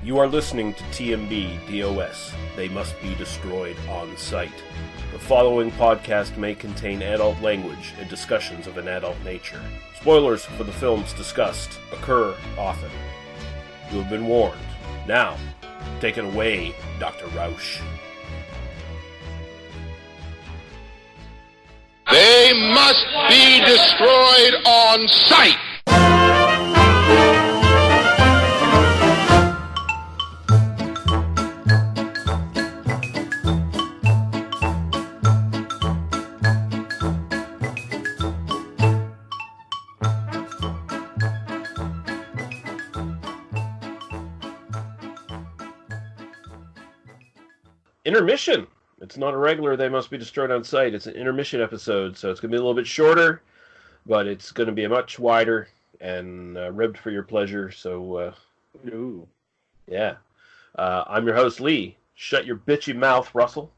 You are listening to TMBDOS. They must be destroyed on sight. The following podcast may contain adult language and discussions of an adult nature. Spoilers for the films discussed occur often. You have been warned. Now, take it away, Dr. Rausch. They must be destroyed on sight. Intermission. It's not a regular They Must Be Destroyed on Sight. It's an intermission episode, so it's going to be a little bit shorter, but it's going to be much wider and ribbed for your pleasure. So, yeah. I'm your host, Lee. Shut your bitchy mouth, Russell.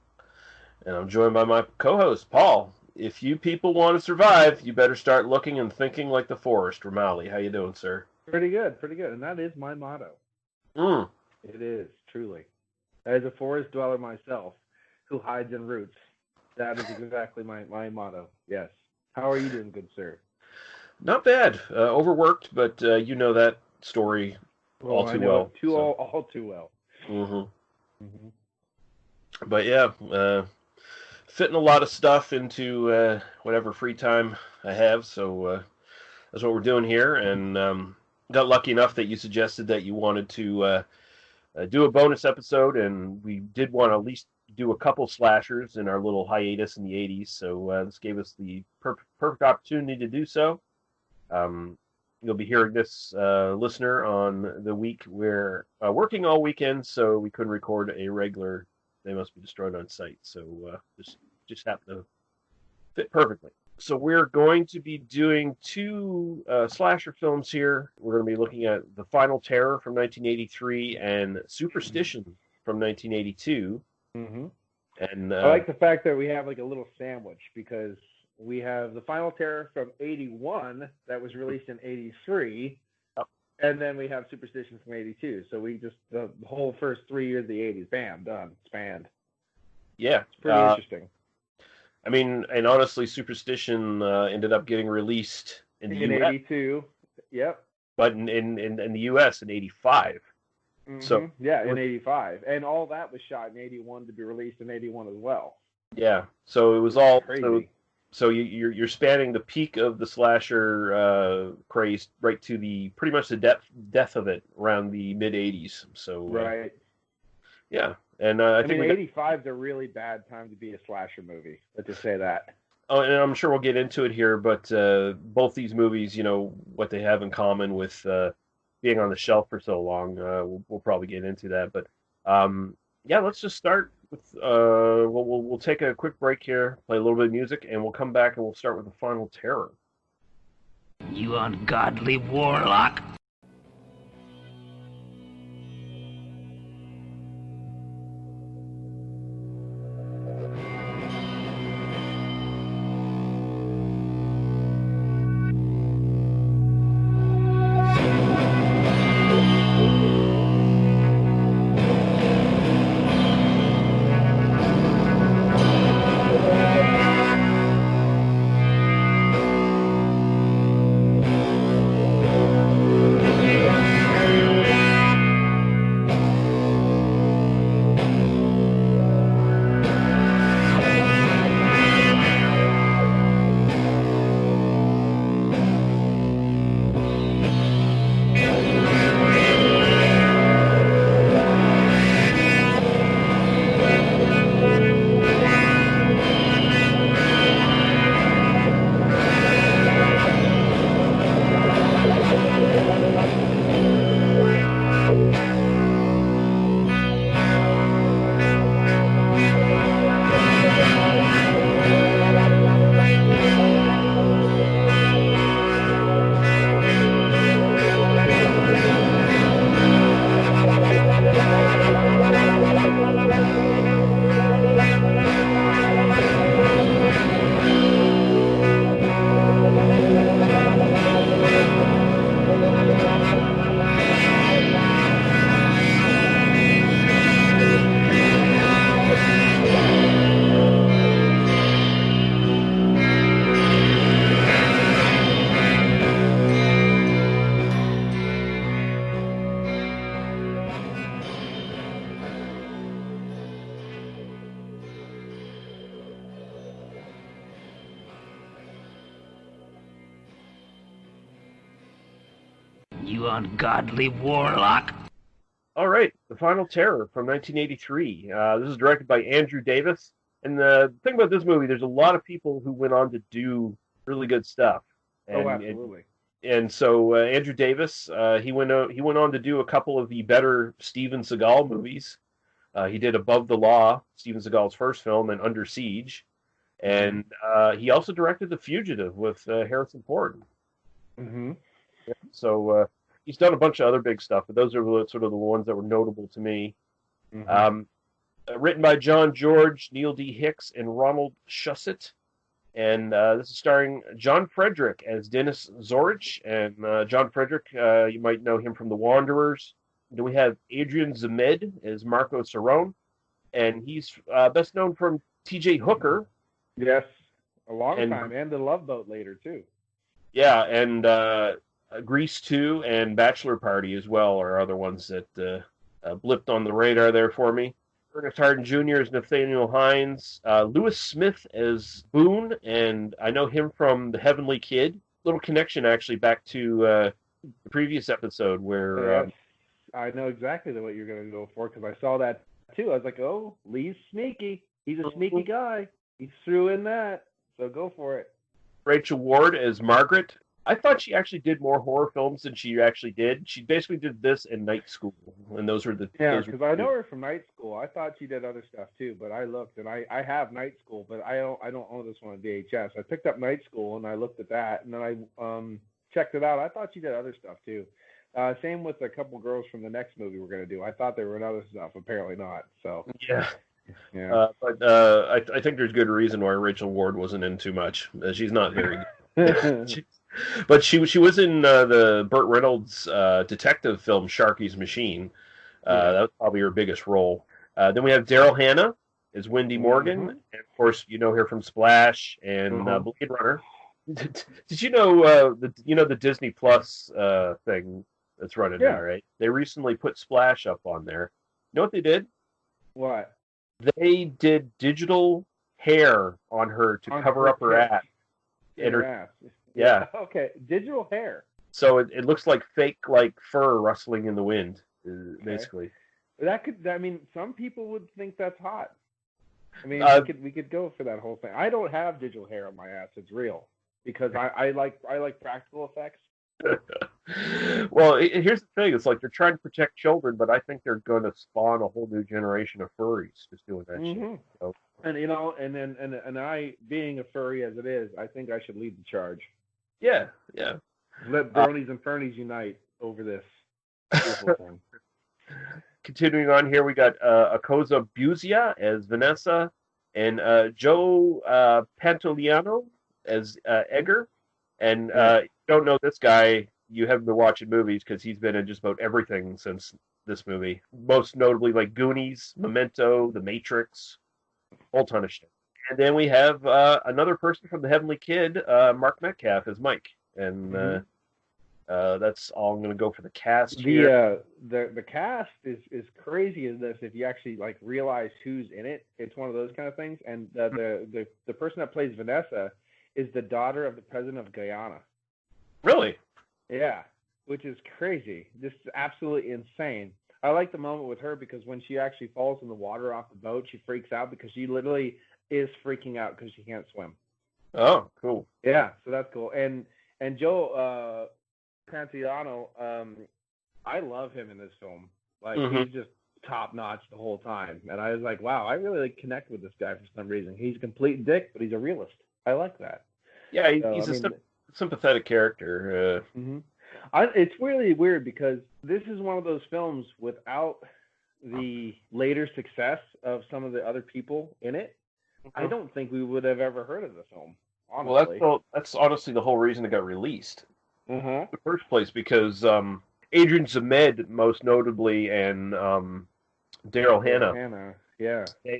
And I'm joined by my co-host, Paul. If you people want to survive, you better start looking and thinking like the forest. Ramali, how you doing, sir? Pretty good. And that is my motto. It is, truly. As a forest dweller myself, who hides in roots, that is exactly my motto. Yes. How are you doing, good sir? Not bad. Overworked, but you know that story all too well. All too well. But yeah, fitting a lot of stuff into whatever free time I have, so that's what we're doing here. And got lucky enough that you suggested that you wanted to do a bonus episode, and we did want to at least do a couple slashers in our little hiatus in the 80s, so this gave us the perfect opportunity to do so. You'll be hearing this, listener, on the week we're working all weekend, so we couldn't record a regular They Must Be Destroyed on Sight, so just happened to fit perfectly. So we're going to be doing two slasher films here. We're going to be looking at The Final Terror from 1983 and Superstition from 1982. And I like the fact that we have like a little sandwich, because we have The Final Terror from 81 that was released in 83, and then we have Superstition from 82. So we just, the whole first 3 years of the 80s, bam, done, spanned. Yeah. It's pretty interesting. I mean, and honestly, Superstition ended up getting released in the U.S. 82, yep. But in the U.S. in 85. So yeah, in 85. And all that was shot in 81 to be released in 81 as well. Yeah, so it was all crazy. So you're spanning the peak of the slasher craze right to the pretty much the death of it around the mid 80s. So right. Yeah, and I think 85 is a really bad time to be a slasher movie. Let's just say that. Oh, and I'm sure we'll get into it here, but both these movies, you know, what they have in common with being on the shelf for so long, we'll probably get into that. But yeah, let's just start with we'll take a quick break here, play a little bit of music, and we'll come back and we'll start with The Final Terror. You ungodly warlock. You ungodly warlock. All right, The Final Terror from 1983. This is directed by Andrew Davis. And the thing about this movie, there's a lot of people who went on to do really good stuff. And, Absolutely. And so Andrew Davis, he went on to do a couple of the better Steven Seagal movies. He did Above the Law, Steven Seagal's first film, and Under Siege. And he also directed The Fugitive with Harrison Ford. Mm-hmm. So he's done a bunch of other big stuff, but those are sort of the ones that were notable to me. Mm-hmm. Written by John George, Neil D. Hicks, and Ronald Shusett. And this is starring John Frederick as Dennis Zorich. And John Frederick, you might know him from The Wanderers. Then we have Adrian Zemed as Marco Cerrone. And he's best known from T.J. Hooker. Yes, a long time. And The Love Boat later, too. Yeah, and Grease 2 and Bachelor Party as well are other ones that blipped on the radar there for me. Ernest Harden Jr. as Nathaniel Hines. Lewis Smith as Boone, and I know him from The Heavenly Kid. Little connection, actually, back to the previous episode where... I know exactly what you're going to go for, because I saw that, too. I was like, oh, Lee's sneaky. He's a sneaky guy. He threw in that, so go for it. Rachel Ward as Margaret. I thought she actually did more horror films than she actually did. She basically did this and Night School, and those were the... Yeah, because I know her from Night School. I thought she did other stuff too, but I looked, and I have Night School, but I don't own this one on VHS. I picked up Night School, and I looked at that, and then I checked it out. I thought she did other stuff too. Same with a couple girls from the next movie we're going to do. I thought they were in other stuff. Apparently not. So yeah. But I think there's good reason why Rachel Ward wasn't in too much. She's not very good. But she was in the Burt Reynolds detective film Sharky's Machine. That was probably her biggest role. Then we have Daryl Hannah as Wendy Morgan, and of course you know her from Splash and Blade Runner. Did you know the Disney Plus thing that's running now, right? They recently put Splash up on there. You know what they did? What? They did digital hair on her to cover up her ass. Her ass. Yeah. Okay. Digital hair. So it looks like fake, like fur rustling in the wind, basically. That could. I mean, some people would think that's hot. I mean, we could go for that whole thing. I don't have digital hair on my ass. It's real because I like practical effects. Well, here's the thing. It's like they're trying to protect children, but I think they're going to spawn a whole new generation of furries just doing that shit. So. And and I, being a furry as it is, I think I should lead the charge. Yeah. Let bronies and fernies unite over this beautiful thing. Continuing on here, we got Akosa Buzia as Vanessa, and Joe Pantoliano as Edgar. And if you don't know this guy, you haven't been watching movies because he's been in just about everything since this movie. Most notably, like Goonies, Memento, The Matrix, a whole ton of shit. And then we have another person from The Heavenly Kid, Mark Metcalf as Mike. And that's all I'm going to go for the cast here. The cast is crazy in this if you actually like realize who's in it. It's one of those kind of things. And the person that plays Vanessa is the daughter of the president of Guyana. Really? Yeah, which is crazy. Just absolutely insane. I like the moment with her because when she actually falls in the water off the boat, she freaks out because she literally is freaking out because she can't swim. Oh, cool. Yeah, so that's cool. And Joe Pantoliano, I love him in this film. Like he's just top notch the whole time. And I was like, wow, I really connect with this guy for some reason. He's a complete dick, but he's a realist. I like that. Yeah, he's a sympathetic character. It's really weird because this is one of those films without the later success of some of the other people in it. I don't think we would have ever heard of the film. Honestly. Well, that's honestly the whole reason it got released in the first place, because Adrian Zemed, most notably, and Daryl Hannah,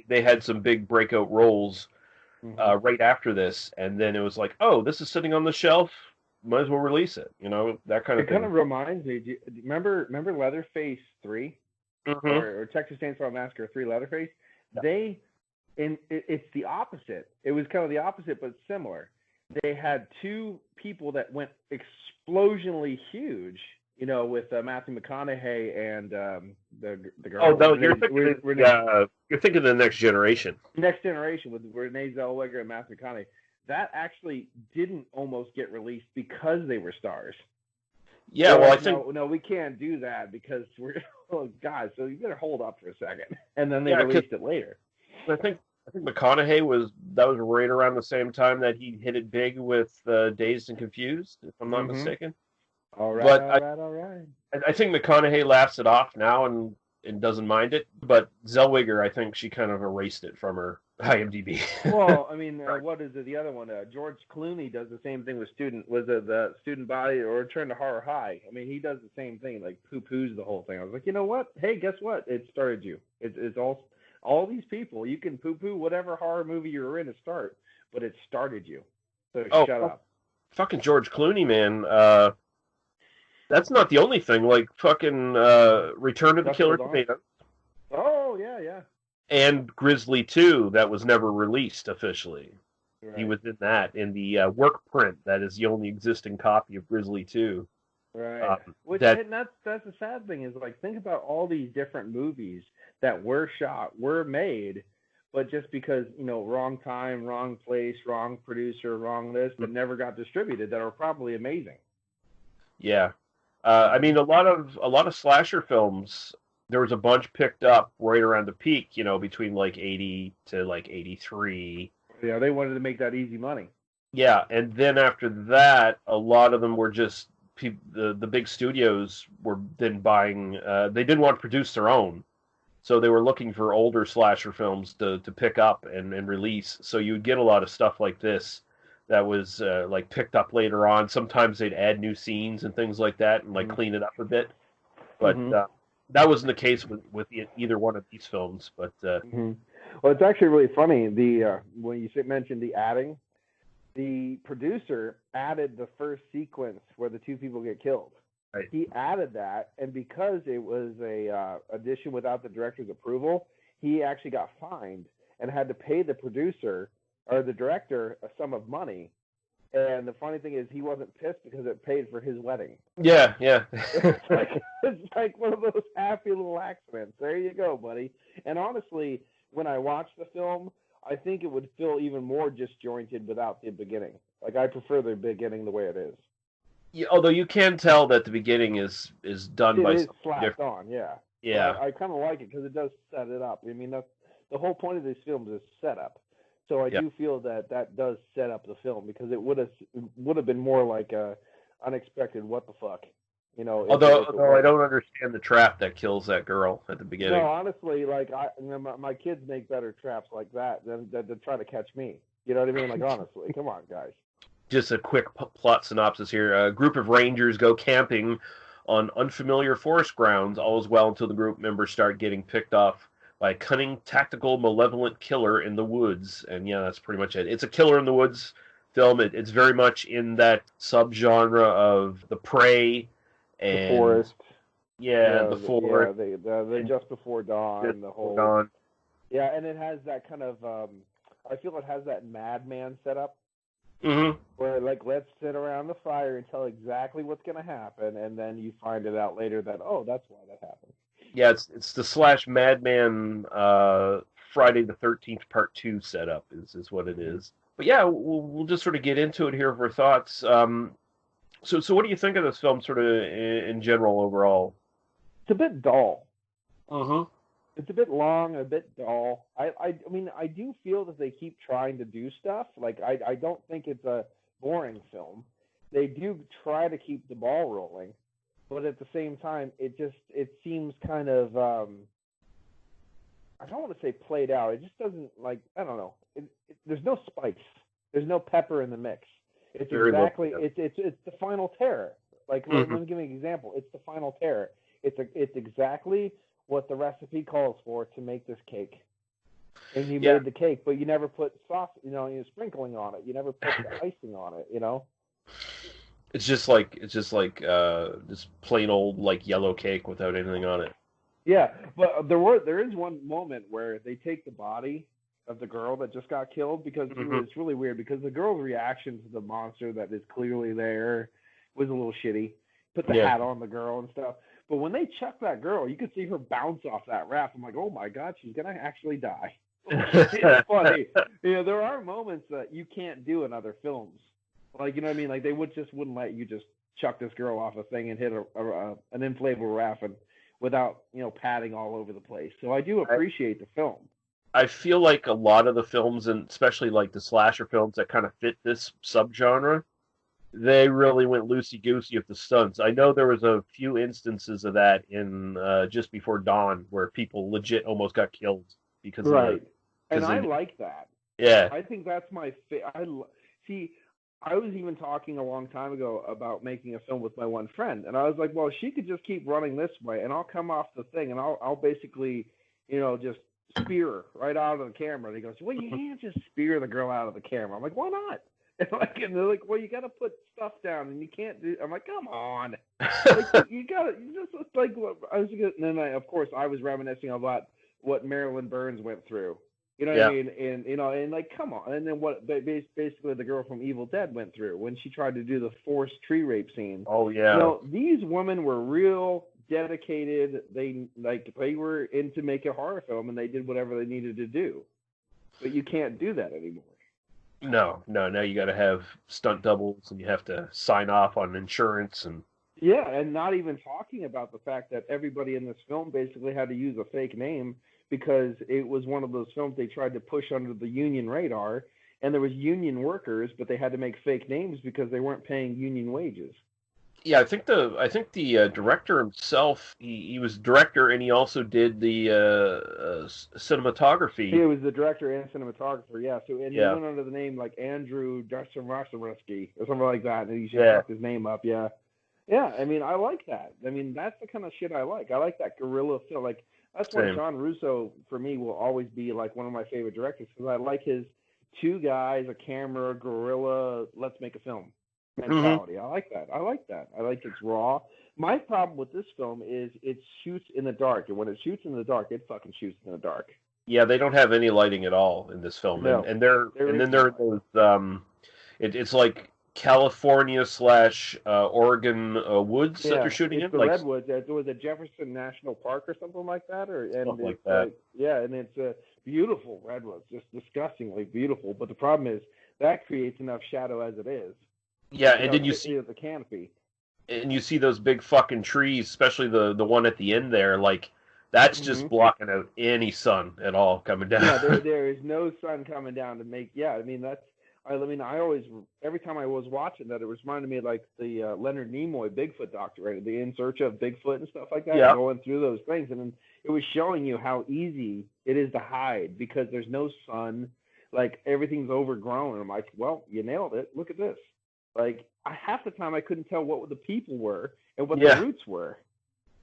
they had some big breakout roles right after this, and then it was like, oh, this is sitting on the shelf, might as well release it, that kind of thing. It kind of reminds me, do you remember Leatherface 3 or Texas Chainsaw Massacre 3 Leatherface? Yeah. It's the opposite. It was kind of the opposite, but similar. They had two people that went explosionally huge, with Matthew McConaughey and the girl. Oh no, you're thinking of the Next Generation. Next Generation with Renee Zellweger and Matthew McConaughey. That actually didn't almost get released because they were stars. Yeah, well, I think no, we can't do that because we're God. So you better hold up for a second, and then they released it later. I think McConaughey was right around the same time that he hit it big with Dazed and Confused, if I'm not mistaken. All right, but all right. I think McConaughey laughs it off now and doesn't mind it, but Zellweger, I think she kind of erased it from her IMDb. Well, I mean, what is it? The other one, George Clooney does the same thing with the Student Body or Return to Horror High. I mean, he does the same thing, like poo-poos the whole thing. I was like, you know what? Hey, guess what? It started you. It's all these people. You can poo-poo whatever horror movie you were in to start, but it started you. So shut up. Fucking George Clooney, man. That's not the only thing. Like fucking Return of the Killer Tomatoes. Oh yeah. And Grizzly 2, that was never released officially. Right. He was in that in the work print. That is the only existing copy of Grizzly 2. Right. And that's the sad thing is, like, think about all these different movies that were shot, were made, but just because, wrong time, wrong place, wrong producer, wrong this, but never got distributed, that are probably amazing. Yeah. I mean, a lot of slasher films, there was a bunch picked up right around the peak, between like 80 to like 83. Yeah, they wanted to make that easy money. Yeah, and then after that, a lot of them were just the big studios were then buying. They didn't want to produce their own, so they were looking for older slasher films to pick up and release. So you would get a lot of stuff like this that was like picked up later on. Sometimes they'd add new scenes and things like that and like clean it up a bit. But that wasn't the case with either one of these films. But well, it's actually really funny. When you mentioned the adding, the producer added the first sequence where the two people get killed. Right. He added that, and because it was a addition without the director's approval, he actually got fined and had to pay the producer or the director a sum of money. And the funny thing is, he wasn't pissed because it paid for his wedding. Yeah. It's like one of those happy little accidents. There you go, buddy. And honestly, when I watch the film, I think it would feel even more disjointed without the beginning. Like, I prefer the beginning the way it is. Yeah, although you can tell that the beginning is done by something slapped different. on, yeah. Yeah. I kind of like it because it does set it up. I mean, that's the whole point of these films is setup. So I do feel that does set up the film because it would have been more like a unexpected what the fuck, Although I don't understand the trap that kills that girl at the beginning. No, honestly, like my kids make better traps like that than to try to catch me. You know what I mean? Like, honestly, come on, guys. Just a quick plot synopsis here. A group of rangers go camping on unfamiliar forest grounds. All is well until the group members start getting picked off by a cunning, tactical, malevolent killer in the woods. And yeah, that's pretty much it. It's a killer in the woods film. It's very much in that subgenre of The Prey and The Forest. Yeah, The Forest. Yeah, they Just Before Dawn. The whole. Dawn. Yeah, and it has that kind of. I feel it has that Madman setup. Mm-hmm. Where, like, let's sit around the fire and tell exactly what's going to happen, and then you find it out later that, oh, that's why that happened. Yeah, it's the / Madman Friday the 13th Part 2 setup is what it is. But yeah, we'll just sort of get into it here for thoughts. So what do you think of this film sort of in general overall? It's a bit dull. Mm-hmm. It's a bit long, a bit dull. I mean, I do feel that they keep trying to do stuff. Like, I don't think it's a boring film. They do try to keep the ball rolling, but at the same time, it seems kind of, I don't want to say played out. It just doesn't, like, I don't know. There's no spice. There's no pepper in the mix. It's exactly, it's the final terror. Like, let me give you an example. It's the final terror. It's exactly what the recipe calls for to make this cake. And you made the cake, but you never put sauce, you're sprinkling on it. You never put the icing on it, It's just like this plain old like yellow cake without anything on it. Yeah, but there is one moment where they take the body of the girl that just got killed because it's really weird because the girl's reaction to the monster that is clearly there was a little shitty. put the hat on the girl and stuff. But when they chuck that girl, you could see her bounce off that raft. I'm like, oh my God, she's gonna actually die. It's funny. There are moments that you can't do in other films. Like, you know what I mean? Like, they wouldn't let you just chuck this girl off a thing and hit an inflatable raft without, padding all over the place. So I do appreciate the film. I feel like a lot of the films, and especially like the slasher films that kind of fit this subgenre, they really went loosey-goosey with the stunts. I know there was a few instances of that in Just Before Dawn where people legit almost got killed because of it. And I like that. Yeah. I think that's my see, I was even talking a long time ago about making a film with my one friend, and I was like, well, she could just keep running this way, and I'll come off the thing, and I'll basically, just spear her right out of the camera. And he goes, well, you can't just spear the girl out of the camera. I'm like, why not? And they're like, well, you got to put stuff down, and you can't do. I'm like, come on, you just like I was. And then of course, I was reminiscing about what Marilyn Burns went through. You know what I mean? And like, come on. And then what basically the girl from Evil Dead went through when she tried to do the forced tree rape scene. Oh yeah. These women were real dedicated. They were into make a horror film, and they did whatever they needed to do. But you can't do that anymore. No. Now you got to have stunt doubles, and you have to sign off on insurance and. Yeah, and not even talking about the fact that everybody in this film basically had to use a fake name because it was one of those films they tried to push under the union radar, and there was union workers, but they had to make fake names because they weren't paying union wages. Yeah, I think the director himself, he was director, and he also did the cinematography. He was the director and cinematographer, yeah. So he went under the name like Andrew Darsamarski or something like that, and he just fucked his name up, yeah. Yeah, I mean, I like that. I mean, that's the kind of shit I like. I like that guerrilla feel. Like, that's why John Russo, for me, will always be like one of my favorite directors, because I like his two guys, a camera, guerrilla, let's make a film mentality. I like that. I like it's raw. My problem with this film is it shoots in the dark, and when it shoots in the dark, it fucking shoots in the dark. Yeah, they don't have any lighting at all in this film, no. and there are those. It's like California / Oregon woods that they're shooting in, the like redwoods. It was a Jefferson National Park or something like that, something like that. And it's beautiful redwoods, just disgustingly beautiful. But the problem is that creates enough shadow as it is. Yeah, and then you see the canopy, and you see those big fucking trees, especially the one at the end there, like. That's just blocking out any sun at all coming down. Yeah, there is no sun coming down to make. Yeah, I mean I always, every time I was watching that, it reminded me of like the Leonard Nimoy Bigfoot documentary, the In Search of Bigfoot and stuff like that. Yeah. Going through those things, and then it was showing you how easy it is to hide because there's no sun, like everything's overgrown. And I'm like, well, you nailed it. Look at this. Like half the time I couldn't tell what the people were and what the roots were.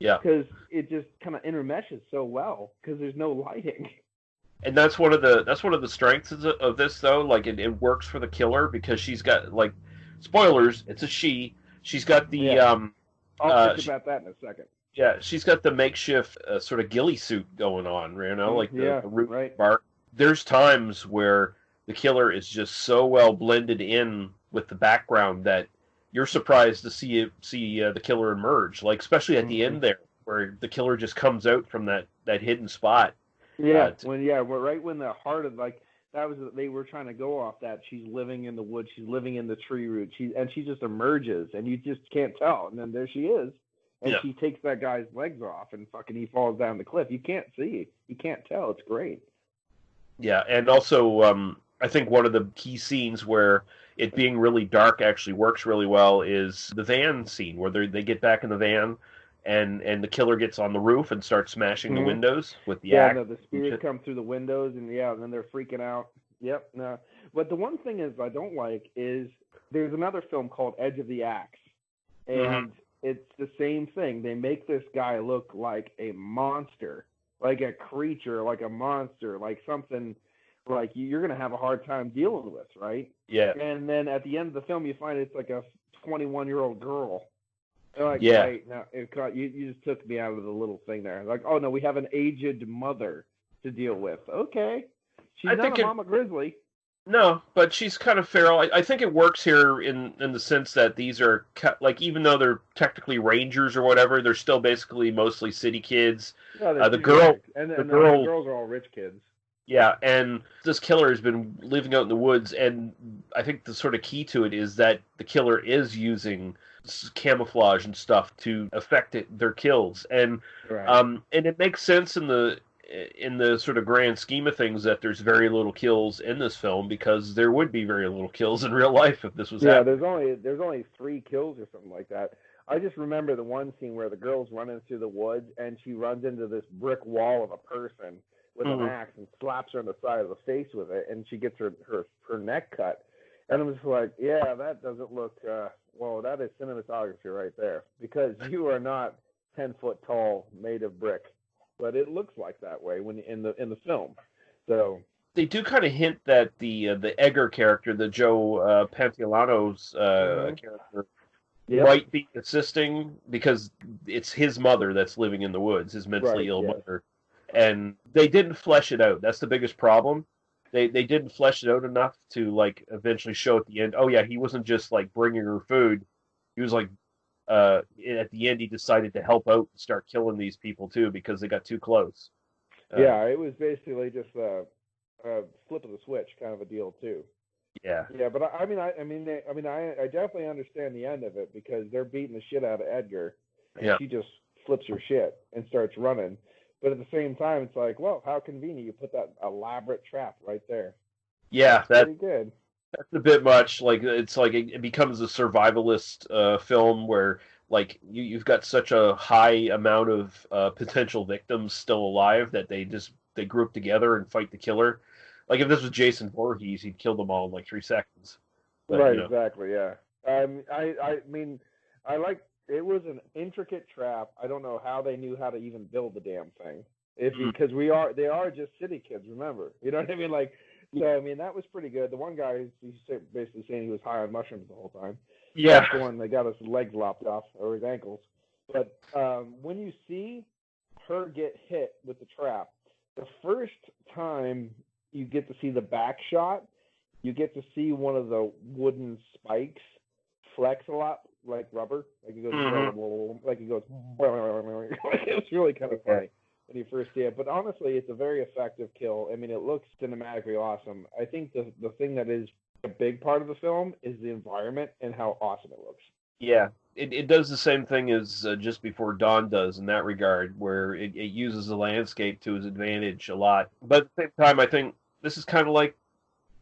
Yeah. Because it just kind of intermeshes so well because there's no lighting. And that's one of the strengths of this, though. Like it works for the killer because she's got, like, spoilers. It's a she. She's got the I'll talk about that in a second. Yeah, she's got the makeshift sort of ghillie suit going on, like the root bark. There's times where the killer is just so well blended in with the background that you're surprised to see the killer emerge. Like especially at the end there, where the killer just comes out from that hidden spot. Yeah, right when the heart of they were trying to go off that she's living in the woods, she's living in the tree root, she just emerges and you just can't tell, and then there she is, and she takes that guy's legs off and fucking he falls down the cliff. You can't see, you can't tell. It's great. Yeah, and also I think one of the key scenes where it being really dark actually works really well is the van scene where they get back in the van. And the killer gets on the roof and starts smashing the windows with the axe. Yeah, the spirits come through the windows, and then they're freaking out. Yep. No. But the one thing is I don't like is there's another film called Edge of the Axe, and it's the same thing. They make this guy look like a monster, like a creature, like a monster, like something like you're going to have a hard time dealing with, right? Yeah. And then at the end of the film, you find it's like a 21-year-old girl. Like, yeah. Right, now, you just took me out of the little thing there. Like, oh, no, we have an aged mother to deal with. Okay. She's not a mama grizzly. No, but she's kind of feral. I think it works here in the sense that these are like, even though they're technically rangers or whatever, they're still basically mostly city kids. No, The girl, and the the girl, girls are all rich kids. yeah, and this killer has been living out in the woods, and I think the sort of key to it is that the killer is using camouflage and stuff to affect their kills, and Right. And it makes sense in the sort of grand scheme of things that there's very little kills in this film, because there would be very little kills in real life if this was happening. There's only 3 kills or something like that. I just remember the one scene where the girl's running through the woods and she runs into this brick wall of a person with an axe and slaps her on the side of the face with it, and she gets her neck cut. And I was like, yeah, that doesn't look well, that is cinematography right there, because you are not 10 foot tall, made of brick. But it looks like that way when in the film. So they do kind of hint that the Edgar character, the Joe Pantoliano's character, might be assisting, because it's his mother that's living in the woods, his mentally ill mother, and they didn't flesh it out. That's the biggest problem. They didn't flesh it out enough to like eventually show at the end. Oh yeah, he wasn't just like bringing her food. He was like. At the end, he decided to help out and start killing these people too, because they got too close. It was basically just a flip of the switch kind of a deal too. Yeah. Yeah, but I definitely understand the end of it, because they're beating the shit out of Edgar, and she just flips her shit and starts running. But at the same time, it's like, well, how convenient you put that elaborate trap right there. Yeah, that's pretty good. That's a bit much. Like, it's like it becomes a survivalist film where like you've got such a high amount of potential victims still alive that they group together and fight the killer. Like, if this was Jason Voorhees, he'd kill them all in like 3 seconds. But, right, exactly, yeah. I mean, I like, it was an intricate trap. I don't know how they knew how to even build the damn thing. Because they are just city kids, remember? You know what I mean? Like, so, I mean, that was pretty good. The one guy, he's basically saying he was high on mushrooms the whole time. Yeah. That's the one that got his legs lopped off, or his ankles. But when you see her get hit with the trap, the first time you get to see the back shot, you get to see one of the wooden spikes flex a lot, like rubber. Like it goes, like it goes, it was really kind of funny when you first see it. But honestly, it's a very effective kill. I mean, it looks cinematically awesome. I think the thing that is a big part of the film is the environment and how awesome it looks. Yeah, it does the same thing as Just Before Dawn does in that regard, where it uses the landscape to its advantage a lot. But at the same time, I think this is kind of like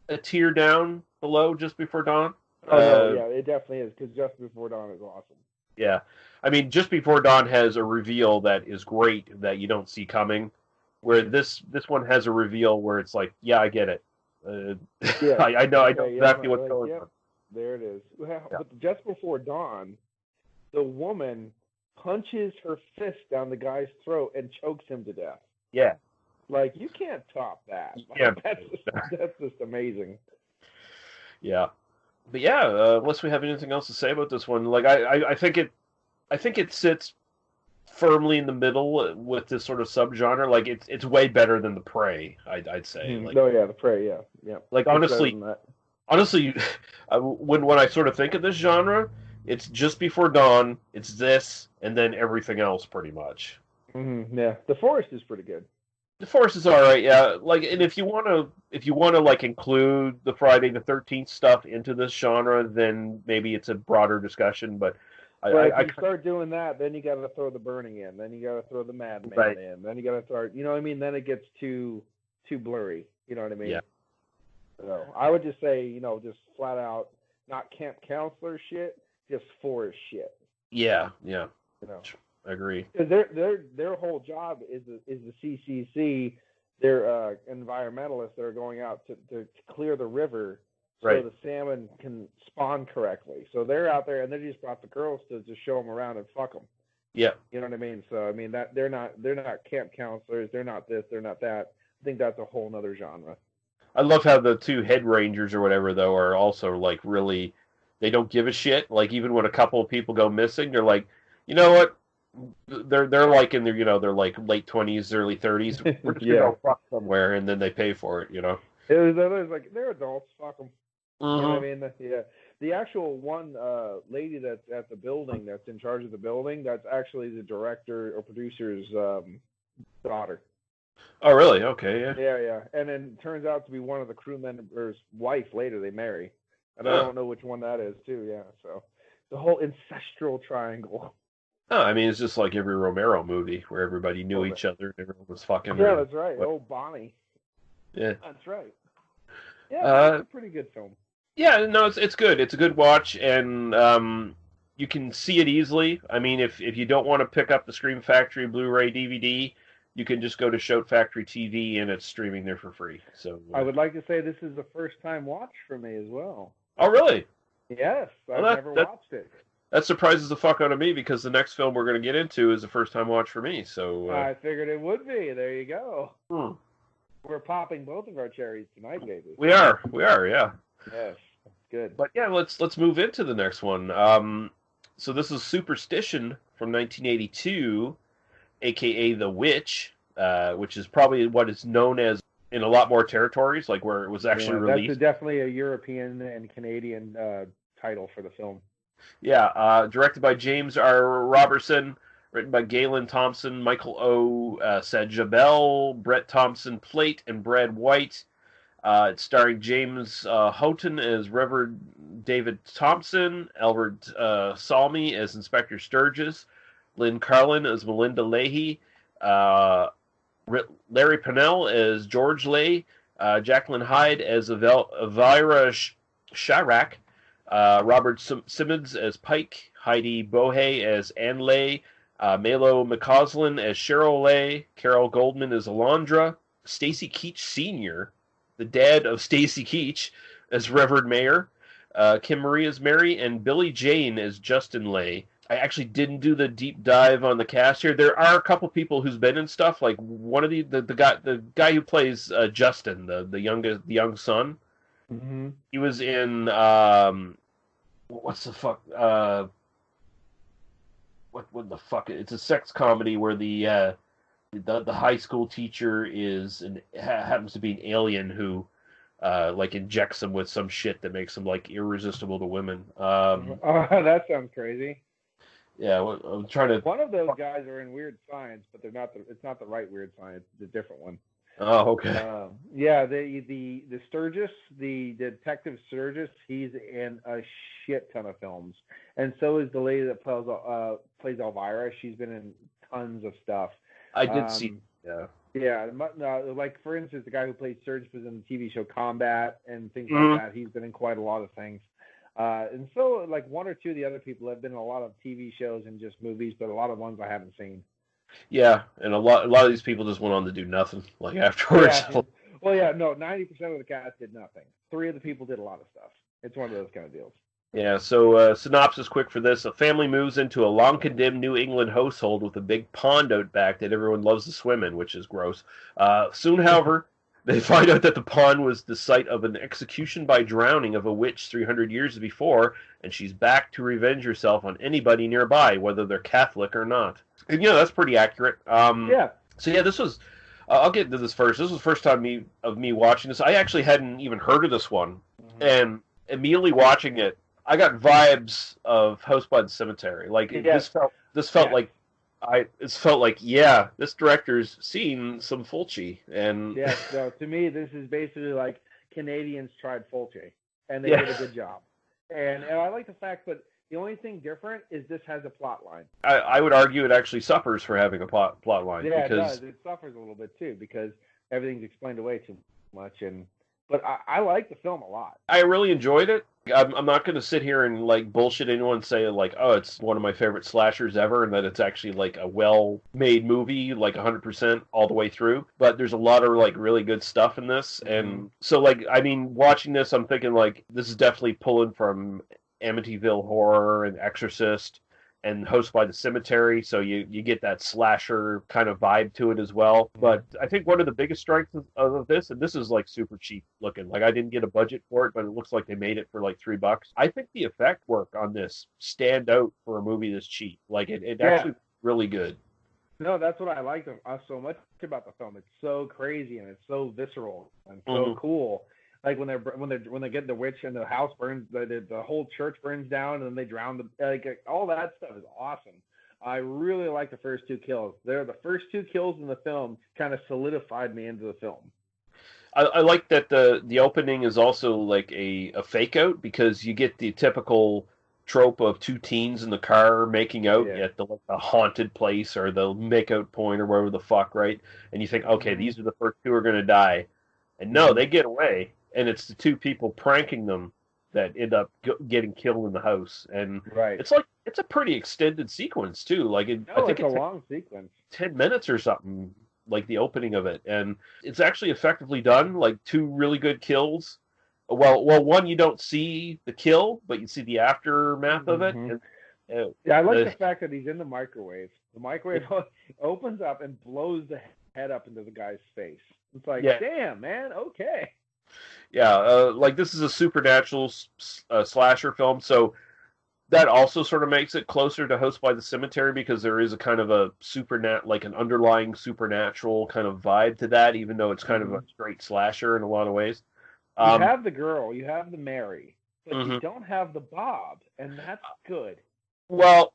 a tier down below Just Before Dawn. Oh, yeah, it definitely is, because Just Before Dawn is awesome. Yeah. I mean, Just Before Dawn has a reveal that is great that you don't see coming, where this one has a reveal where it's like, yeah, I get it. I know exactly what's going on. There it is. But Just Before Dawn, the woman punches her fist down the guy's throat and chokes him to death. Yeah. Like, you can't top that. Yeah. That's just amazing. Yeah. But yeah, unless we have anything else to say about this one, like I think it sits firmly in the middle with this sort of subgenre. Like, it's way better than The Prey, I'd say. Like, The Prey, yeah. Like, honestly, when I sort of think of this genre, it's Just Before Dawn, it's this, and then everything else, pretty much. Mm-hmm, yeah, The Forest is pretty good. The Forest is all right, yeah. Like, and if you want to like include the Friday the 13th stuff into this genre, then maybe it's a broader discussion. But if you start doing that, then you got to throw The Burning in, then you got to throw The Madman in, then you got to start. You know what I mean? Then it gets too blurry. You know what I mean? Yeah. So I would just say, just flat out, not camp counselor shit, just forest shit. Yeah. I agree. Their whole job is the CCC. They're environmentalists that are going out to clear the river so the salmon can spawn correctly. So they're out there, and they just brought the girls to just show them around and fuck them. Yeah. You know what I mean? So I mean that they're not camp counselors. They're not this. They're not that. I think that's a whole nother genre. I love how the 2 head rangers or whatever, though, are also like really, they don't give a shit. Like, even when a couple of people go missing, they're like, you know what? They're like in their they're like late 20s, early 30s. We're just gonna go fuck somewhere, and then they pay for it. It was like they're adults. Fuck them. You know what I Mm-hmm. mean? Yeah. The actual one lady that's at the building, that's in charge of the building, that's actually the director or producer's daughter. Oh, really? Okay, yeah. Yeah, yeah. And then it turns out to be one of the crew members' wife later they marry. And I Huh. don't know which one that is too, yeah. So the whole ancestral triangle. Oh, I mean, it's just like every Romero movie where everybody knew Oh, each other and everyone was fucking. yeah, Or that's right. what. Oh, Bonnie. Yeah. That's right. Yeah, Uh, it's a pretty good film. yeah, no, it's good. It's a good watch, and you can see it easily. I mean, if you don't want to pick up the Scream Factory Blu-ray DVD, you can just go to Shout Factory TV, and it's streaming there for free. So I would like to say this is the first time watch for me as well. oh, really? Yes, I've Well, never watched it. That surprises the fuck out of me because the next film we're going to get into is a first-time watch for me. So I figured it would be. There you go. hmm. We're popping both of our cherries tonight, baby. we are, yeah. Yes, good. But yeah, let's move into the next one. So this is Superstition from 1982, aka The Witch, which is probably what is known as in a lot more territories, like where it was actually released. That's definitely a European and Canadian title for the film. Yeah, directed by James R. Robertson, written by Galen Thompson, Michael O. Sajabel, Brett Thompson Plate, and Brad White. It's starring James Houghton as Reverend David Thompson, Albert Salmi as Inspector Sturgis, Lynn Carlin as Melinda Leahy, Larry Pennell as George Leigh, Jacqueline Hyde as Elvira Sharak, Robert Simmons as Pike, Heidi Bohe as Anne Leigh, Melo McCausland as Cheryl Leigh, Carol Goldman as Alondra, Stacy Keach Sr., the dad of Stacy Keach, as Reverend Mayer, Kim Marie as Mary, and Billy Jane as Justin Leigh. I actually didn't do the deep dive on the cast here. There are a couple people who's been in stuff, like one of the guy who plays Justin, the young son. Mm-hmm. He was in what's the fuck? What the fuck? It's a sex comedy where the high school teacher happens to be an alien who like injects him with some shit that makes him like irresistible to women. That sounds crazy. Yeah, I'm trying to. One of those guys are in Weird Science, but they're not. It's not the right Weird Science. It's a different one. Oh, okay. Yeah, the Sturgis, the detective Sturgis, he's in a shit ton of films, and so is the lady that plays Elvira. She's been in tons of stuff. I did see. Yeah. Yeah, like for instance, the guy who played Sturgis was in the TV show Combat and things Mhm. like that. He's been in quite a lot of things. And so, like one or two of the other people have been in a lot of TV shows and just movies, but a lot of ones I haven't seen. Yeah, and a lot of these people just went on to do nothing like afterwards. Yeah. Well, yeah, no, 90% of the cast did nothing. 3 of the people did a lot of stuff. It's one of those kind of deals. Yeah, so synopsis quick for this. A family moves into a long-condemned New England household with a big pond out back that everyone loves to swim in, which is gross. Soon, however, they find out that the pond was the site of an execution by drowning of a witch 300 years before, and she's back to revenge herself on anybody nearby, whether they're Catholic or not. And, that's pretty accurate. Yeah. So, yeah, this was... I'll get into this first. This was the first time me watching this. I actually hadn't even heard of this one. Mm-hmm. And immediately watching it, I got vibes of House by the Cemetery. Like Yes. this felt like this director's seen some Fulci and Yeah, so to me, this is basically like Canadians tried Fulci, and they Yeah. did a good job. And I like the fact that the only thing different is this has a plot line. I would argue it actually suffers for having a plot line Yeah, because it does. It suffers a little bit too because everything's explained away too much. But I like the film a lot. I really enjoyed it. I'm not going to sit here and like bullshit anyone and say like, oh, it's one of my favorite slashers ever, and that it's actually like a well-made movie, like 100% all the way through. But there's a lot of like really good stuff in this, and so like I mean, watching this, I'm thinking like this is definitely pulling from Amityville Horror and Exorcist and Host by the Cemetery, so you get that slasher kind of vibe to it as well. But I think one of the biggest strengths of this, and this is like super cheap looking, like I didn't get a budget for it, but it looks like they made it for like $3. I think the effect work on this stand out for a movie this cheap. Like it actually really good. No, that's what I liked so much about the film. It's so crazy and it's so visceral and so Mhm. cool. Like when they get the witch and the house burns, the whole church burns down, and then they drown all that stuff is awesome. I really like the first two kills. They're the first two kills in the film kind of solidified me into the film. I like that the opening is also like a fake out because you get the typical trope of two teens in the car making out Yeah. at the haunted place or the makeout point or wherever the fuck, right? And you think, okay, Mhm. these are the first two who are going to die, and no, Mhm. they get away, and it's the two people pranking them that end up getting killed in the house, and Right. it's a pretty extended sequence too. I No, think it's a it takes long sequence. 10 minutes or something, like the opening of it, and it's actually effectively done. Like two really good kills. One you don't see the kill, but you see the aftermath of it. Mhm. And, Yeah, I like the the fact that he's in the microwave. The microwave opens up and blows the head up into the guy's face. It's like, yeah, damn, man, okay. yeah, like this is a supernatural slasher film, so that also sort of makes it closer to House by the Cemetery because there is a kind of a like an underlying supernatural kind of vibe to that, even though it's kind of a Mhm. straight slasher in a lot of ways. You Um, have the girl, you have the Mary, but you mhm. don't have the Bob, and that's good. Well,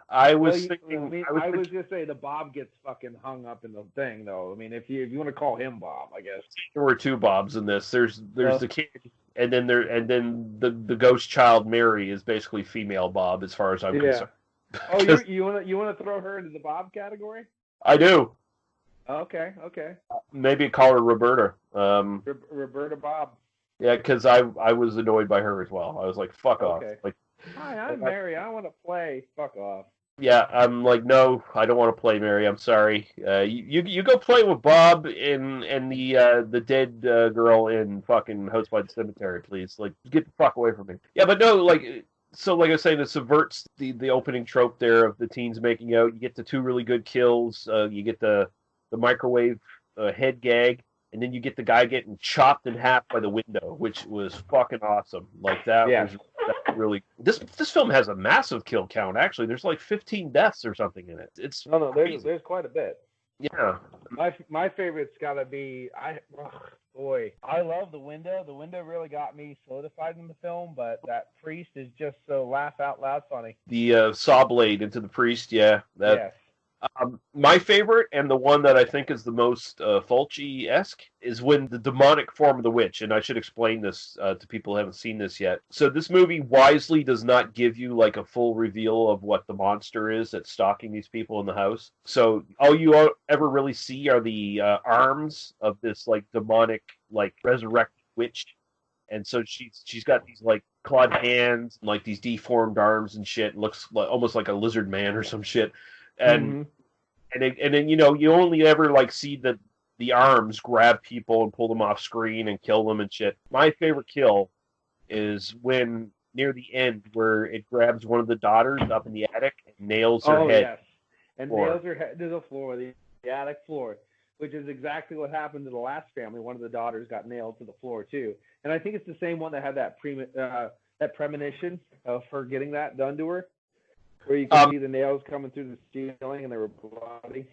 I Well, was thinking, I was I was thinking just say the Bob gets fucking hung up in the thing, though. I mean, if you want to call him Bob, I guess. there were two Bobs in this. There's Well, the kid, and then the ghost child Mary is basically female Bob as far as I'm yeah. concerned. Oh, 'Cause you want to throw her into the Bob category? I do. Okay, okay. Maybe call her Roberta. Roberta Bob. Yeah, because I was annoyed by her as well. I was like, fuck off. Okay. Like, Hi, I'm Mary. I want to play. Fuck off. yeah, I'm like, no, I don't want to play Mary. I'm sorry. You go play with Bob and the dead girl in fucking House by the Cemetery, please. Like, get the fuck away from me. Yeah, but no, like, so like I was saying, it subverts the opening trope there of the teens making out. You get the two really good kills. You get the microwave head gag, and then you get the guy getting chopped in half by the window, which was fucking awesome. Like Yeah. that really this film has a massive kill count. Actually, there's like 15 deaths or something in it. It's No, crazy. there's quite a bit. Yeah. My favorite's gotta be boy. I love the window. The window really got me solidified in the film, but that priest is just so laugh out loud funny. The saw blade into the priest. Yeah, that Yes. my favorite and the one that I think is the most Fulci-esque is when the demonic form of the witch, and I should explain this to people who haven't seen this yet. So this movie wisely does not give you like a full reveal of what the monster is that's stalking these people in the house. So all you ever really see are the arms of this like demonic like resurrected witch. And so she's got these like clawed hands and like these deformed arms and shit. Looks like, almost like a lizard man or some shit. And Mm-hmm. and then you only ever like see the arms grab people and pull them off screen and kill them and shit. My favorite kill is when near the end where it grabs one of the daughters up in the attic and nails her head. Yes. And floor. nails her head to the floor, the attic floor, which is exactly what happened to the last family. One of the daughters got nailed to the floor too, and I think it's the same one that had that premonition of her getting that done to her, where you can see the nails coming through the ceiling and they were bloody.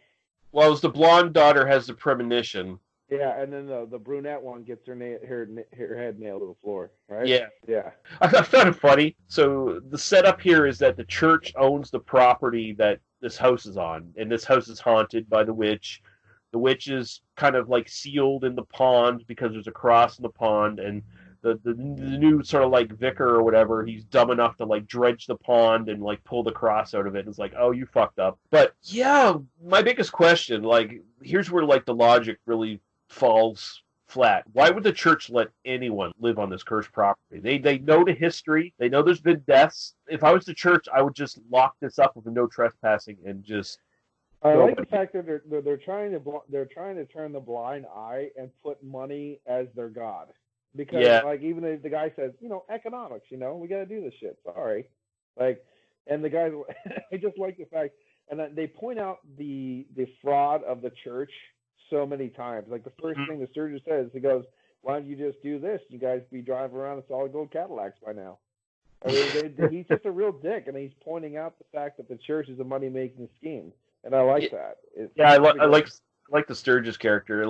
Well, it was the blonde daughter has the premonition. Yeah, and then the brunette one gets her head nailed to the floor, right? Yeah. Yeah. I found it funny. So the setup here is that the church owns the property that this house is on, and this house is haunted by the witch. The witch is kind of like sealed in the pond because there's a cross in the pond, and the new sort of like vicar or whatever, he's dumb enough to like dredge the pond and like pull the cross out of it. And it's like, oh, you fucked up. But yeah, my biggest question, like, here's where like the logic really falls flat. Why would the church let anyone live on this cursed property? They know the history. They know there's been deaths. If I was the church, I would just lock this up with a no trespassing and just. I like the fact that they're trying to turn the blind eye and put money as their god, because like even if the guy says, economics, we got to do this shit. Sorry, like, and the guys, I just like the fact, and they point out the fraud of the church so many times. Like the first thing the surgeon says, he goes, "Why don't you just do this? You guys be driving around in solid gold Cadillacs by now." I mean, he's just a real dick, and he's pointing out the fact that the church is a money making scheme. and I like that. I like the Sturgis character.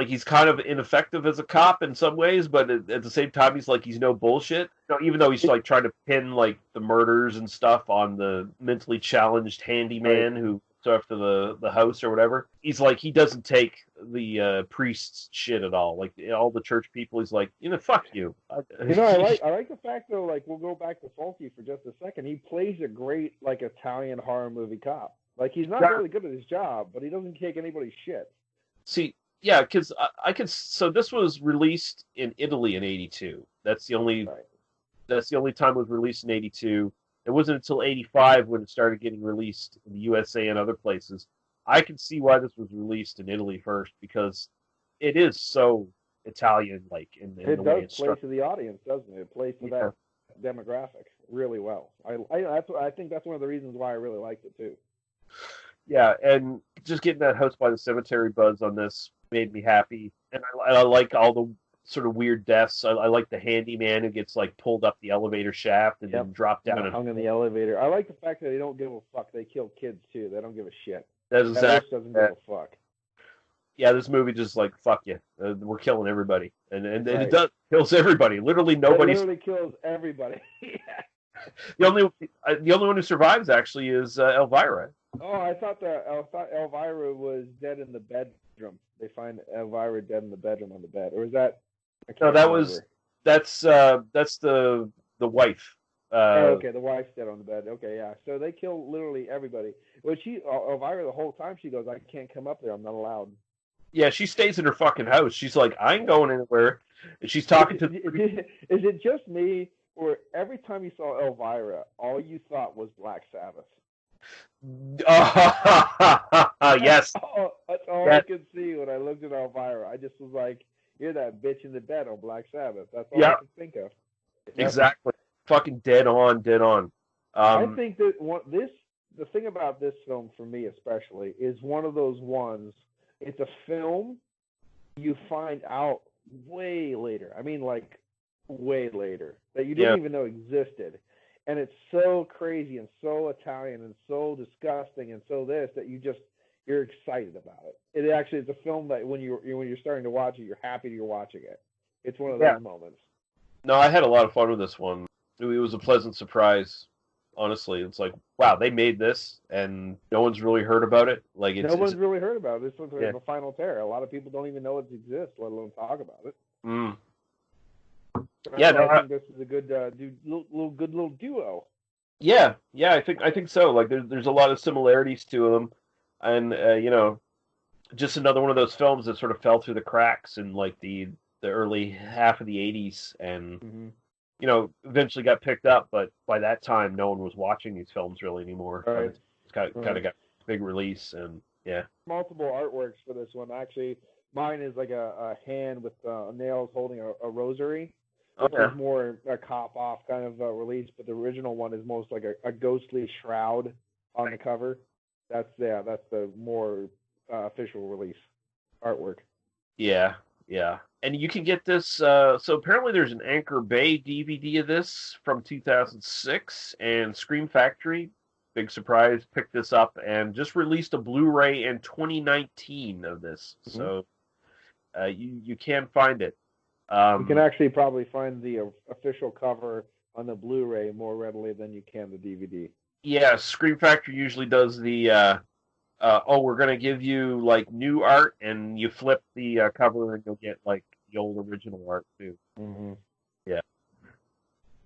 He's kind of ineffective as a cop in some ways, but at the same time, he's no bullshit. Even though he's like trying to pin like the murders and stuff on the mentally challenged handyman who looks after the house or whatever. He's like, he doesn't take the priest's shit at all. Like all the church people, he's like, fuck you. I like the fact though. Like we'll go back to Folky for just a second. He plays a great like Italian horror movie cop. Like he's not really good at his job, but he doesn't take anybody's shit. See. Yeah, because So this was released in Italy in '82. That's the only time it was released in '82. It wasn't until '85 when it started getting released in the USA and other places. I can see why this was released in Italy first because it is so Italian-like in the way it's play to the audience, doesn't it? It plays to that demographic really well. I think that's one of the reasons why I really liked it too. Yeah, and just getting that House by the Cemetery buzz on this made me happy, and I like all the sort of weird deaths. I like the handyman who gets like pulled up the elevator shaft and then dropped down and hung in the elevator. I like the fact that they don't give a fuck. They kill kids too. They don't give a shit. That's exactly. Doesn't give a fuck. Yeah, this movie just like fuck you. We're killing everybody, and it kills everybody. Literally nobody. It literally kills everybody. The only one who survives actually is Elvira. Oh, I thought Elvira was dead in the bedroom. They find Elvira dead in the bedroom on the bed, or is that? No, that's the wife. Okay, the wife's dead on the bed. Okay, yeah. So they kill literally everybody. Well, Elvira the whole time she goes, I can't come up there. I'm not allowed. Yeah, she stays in her fucking house. She's like, I ain't going anywhere. And she's talking to. Is it just me, or every time you saw Elvira, all you thought was Black Sabbath? Yes. That's all I could see when I looked at Elvira. I just was like, "You're that bitch in the bed on Black Sabbath." That's all I could think of. Exactly. Fucking dead on. I think that the thing about this film for me especially is one of those ones. It's a film you find out way later. I mean, like way later that you didn't even know existed. And it's so crazy and so Italian and so disgusting and so this that you're excited about it. It actually is a film that when you're starting to watch it, you're happy you're watching it. It's one of those moments. No, I had a lot of fun with this one. It was a pleasant surprise. Honestly, it's like, wow, they made this and no one's really heard about it. Like no one's really heard about it. This one's the final tear. A lot of people don't even know it exists, let alone talk about it. Mm. Yeah, I think this is a good little duo. Yeah, I think so. Like there's a lot of similarities to them, and just another one of those films that sort of fell through the cracks in like the early half of the '80s, and eventually got picked up. But by that time, no one was watching these films really anymore. Right. It's kind of got a big release, and multiple artworks for this one. Actually, mine is like a hand with nails holding a rosary. Which is more a cop-off kind of release, but the original one is most like a ghostly shroud on the cover. That's the more official release artwork. Yeah. And you can get this. So apparently, there's an Anchor Bay DVD of this from 2006, and Scream Factory, big surprise, picked this up and just released a Blu-ray in 2019 of this. Mm-hmm. So you can find it. You can actually probably find the official cover on the Blu-ray more readily than you can the DVD. Yeah, Scream Factory usually does the, we're going to give you, like, new art, and you flip the cover and you'll get, like, the old original art, too. Mm-hmm. Yeah.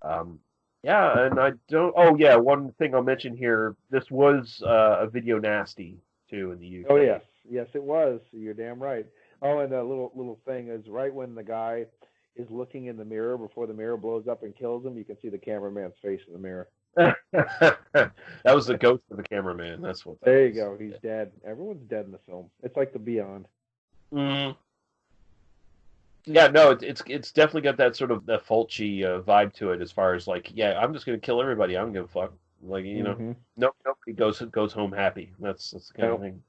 And I don't... Oh, yeah, one thing I'll mention here, this was a video nasty, too, in the UK. Oh, yes. Yes, it was. You're damn right. Oh, and a little thing is right when the guy is looking in the mirror before the mirror blows up and kills him, you can see the cameraman's face in the mirror. That was the ghost of the cameraman. That's what. There you go. He's dead. Everyone's dead in the film. It's like The Beyond. Mm. Yeah, no, it's definitely got that sort of the Fulci vibe to it. As far as like, I'm just gonna kill everybody. I don't give a fuck. Like nobody goes home happy. That's the kind of thing.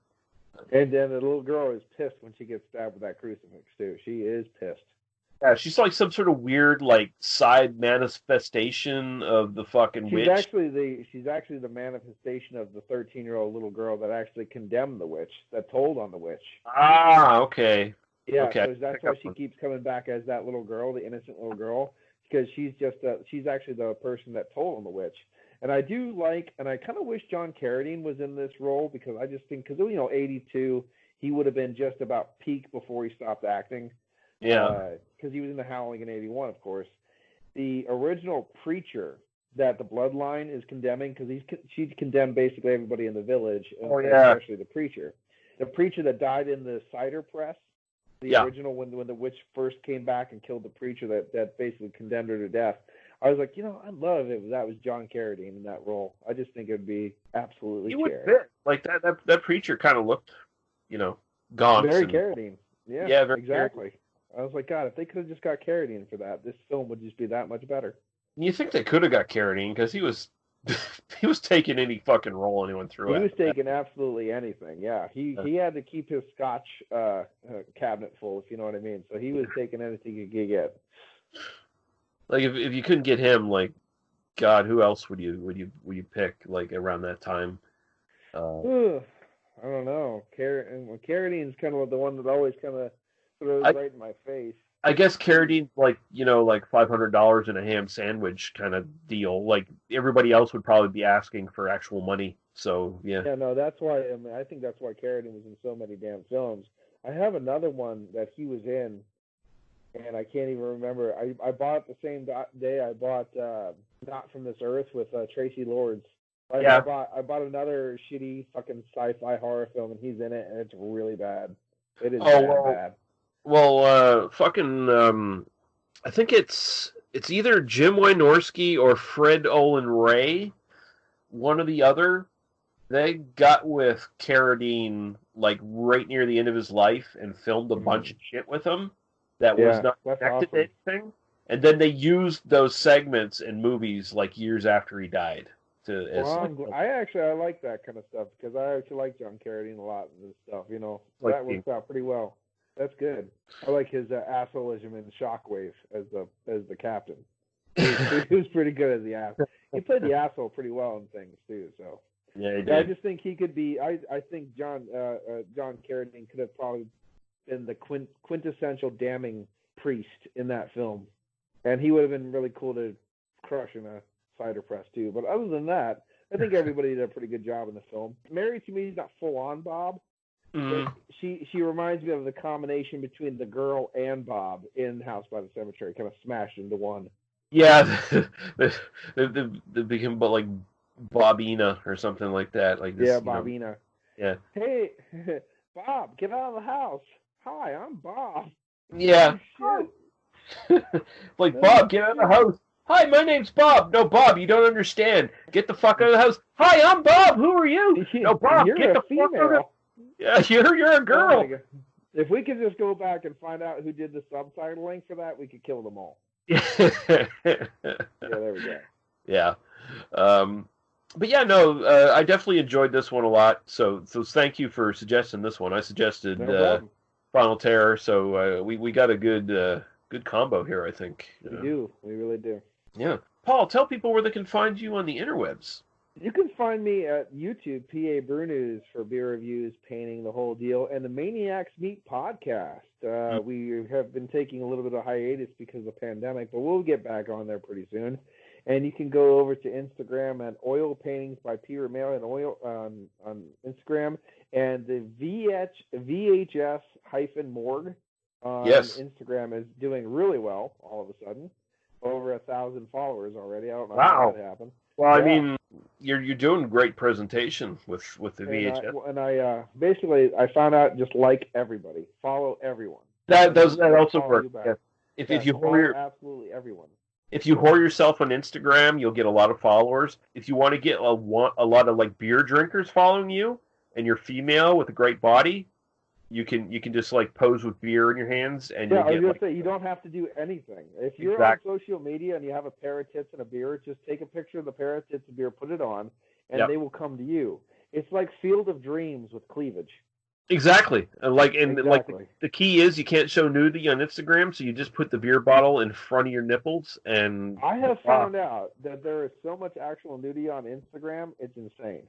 And then the little girl is pissed when she gets stabbed with that crucifix too. She is pissed. Yeah, she's like some sort of weird, like, side manifestation of the fucking She's witch. actually the manifestation of the 13-year-old little girl that actually condemned the witch, that told on the witch. Ah, okay. Yeah, Okay. so that's why she keeps coming back as that little girl, the innocent little girl, because she's actually the person that told on the witch. And I do like, and I kind of wish John Carradine was in this role, because I just think, because 82, he would have been just about peak before he stopped acting. Yeah. Because he was in The Howling in 81, of course. The original preacher that the Bloodline is condemning, because she's condemned basically everybody in the village, especially the preacher. The preacher that died in the cider press, the original, when the witch first came back and killed the preacher that basically condemned her to death. I was like, I'd love it if that was John Carradine in that role. I just think it would be absolutely He would fit. Like, that preacher kind of looked, gaunt. Very Carradine. Yeah, very exactly. Carradine. I was like, God, if they could have just got Carradine for that, this film would just be that much better. You think they could have got Carradine, because he was taking any fucking role anyone threw at him. He was taking absolutely anything, yeah. He had to keep his scotch cabinet full, if you know what I mean. So he was taking anything he could get. Like, if you couldn't get him, like, God, who else would you pick, like, around that time? I don't know. Carradine's kind of the one that always kind of throws right in my face. I guess Carradine's like, like $500 in a ham sandwich kind of deal. Like, everybody else would probably be asking for actual money. So, yeah. Yeah, no, that's why, I think that's why Carradine was in so many damn films. I have another one that he was in, and I can't even remember. I bought it the same day I bought Not From This Earth with Tracy Lords. I bought another shitty fucking sci-fi horror film, and he's in it, and it's really bad. It is bad. Well, I think it's either Jim Wynorski or Fred Olin Ray, one or the other. They got with Carradine, like, right near the end of his life and filmed a bunch of shit with him that was not connected to anything. And then they used those segments in movies, like, years after he died. I like that kind of stuff, because I actually like John Carradine a lot and this stuff, that works out pretty well. That's good. I like his assholeism in Shockwave as the captain. He was pretty good as the asshole. He played the asshole pretty well in things too. So yeah, he did. I just think he could be. I think John Carradine could have probably been the quintessential damning priest in that film, and he would have been really cool to crush in a cider press too. But other than that, I think everybody did a pretty good job in the film. Mary, to me, is not full on Bob. Mm-hmm. She reminds me of the combination between the girl and Bob in House by the Cemetery, kind of smashed into one. Yeah, they became like Bobina or something like that. Like this, yeah, Bobina. Yeah. Hey, Bob, get out of the house. Hi, I'm Bob. Yeah. Oh, like, Bob, get out of the house. Hi, my name's Bob. No, Bob, you don't understand. Get the fuck out of the house. Hi, I'm Bob. Who are you? No, Bob, you're get the female. fuck out of. Yeah, you're a girl. Oh, if we could just go back and find out who did the subtitling for that, we could kill them all. Yeah, there we go. Yeah. But yeah, no, I definitely enjoyed this one a lot. So thank you for suggesting this one. I suggested Final Terror, so we got a good combo here, I think. We do. We really do. Yeah. Paul, tell people where they can find you on the interwebs. You can find me at YouTube, PA Brew News, for beer reviews, painting, the whole deal, and the Maniacs Meet podcast. We have been taking a little bit of hiatus because of the pandemic, but we'll get back on there pretty soon. And you can go over to Instagram at Oil Paintings by Peter Mail and Oil on Instagram, and the VHS-Morgue on Instagram is doing really well all of a sudden. Over 1,000 followers already. I don't know how that happened. Well, I mean, you're doing great presentation with the VHS. I basically found out just like everybody, follow everyone. That also work. Yeah. If you whore absolutely everyone. If you whore yourself on Instagram, you'll get a lot of followers. If you want to get a lot of like beer drinkers following you, and you're female with a great body, you can just like pose with beer in your hands, and I was gonna say, you don't have to do anything. If you're on social media and you have a pair of tits and a beer, just take a picture of the pair of tits and beer, put it on, and they will come to you. It's like Field of Dreams with cleavage. Exactly. Like Exactly. the key is you can't show nudity on Instagram, so you just put the beer bottle in front of your nipples and. I have found out that there is so much actual nudity on Instagram, it's insane.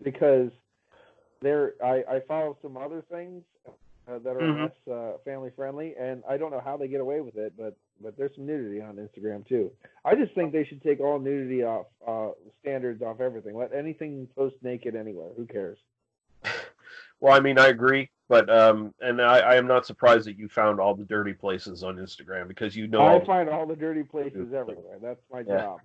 Because I follow some other things that are less family friendly, and I don't know how they get away with it, but there's some nudity on Instagram too. I just think they should take all nudity off standards off everything. Let anything post naked anywhere. Who cares? Well, I mean, I agree, but and I am not surprised that you found all the dirty places on Instagram because you know. I find all the dirty places everywhere. That's my job.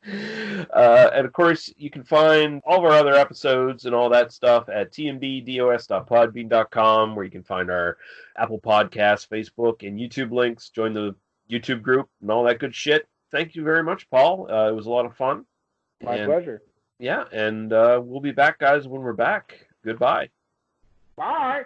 And of course, you can find all of our other episodes and all that stuff at tmbdos.podbean.com, where you can find our Apple Podcasts, Facebook, and YouTube links. Join the YouTube group and all that good shit. Thank you very much, Paul. It was a lot of fun. My pleasure. Yeah, and we'll be back, guys, when we're back. Goodbye. Bye.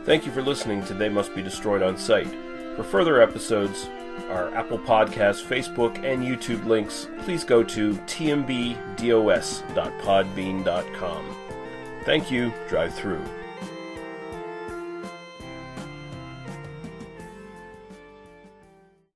Thank you for listening to They Must Be Destroyed on Sight. For further episodes, our Apple Podcasts, Facebook, and YouTube links, please go to tmbdos.podbean.com. Thank you. Drive through.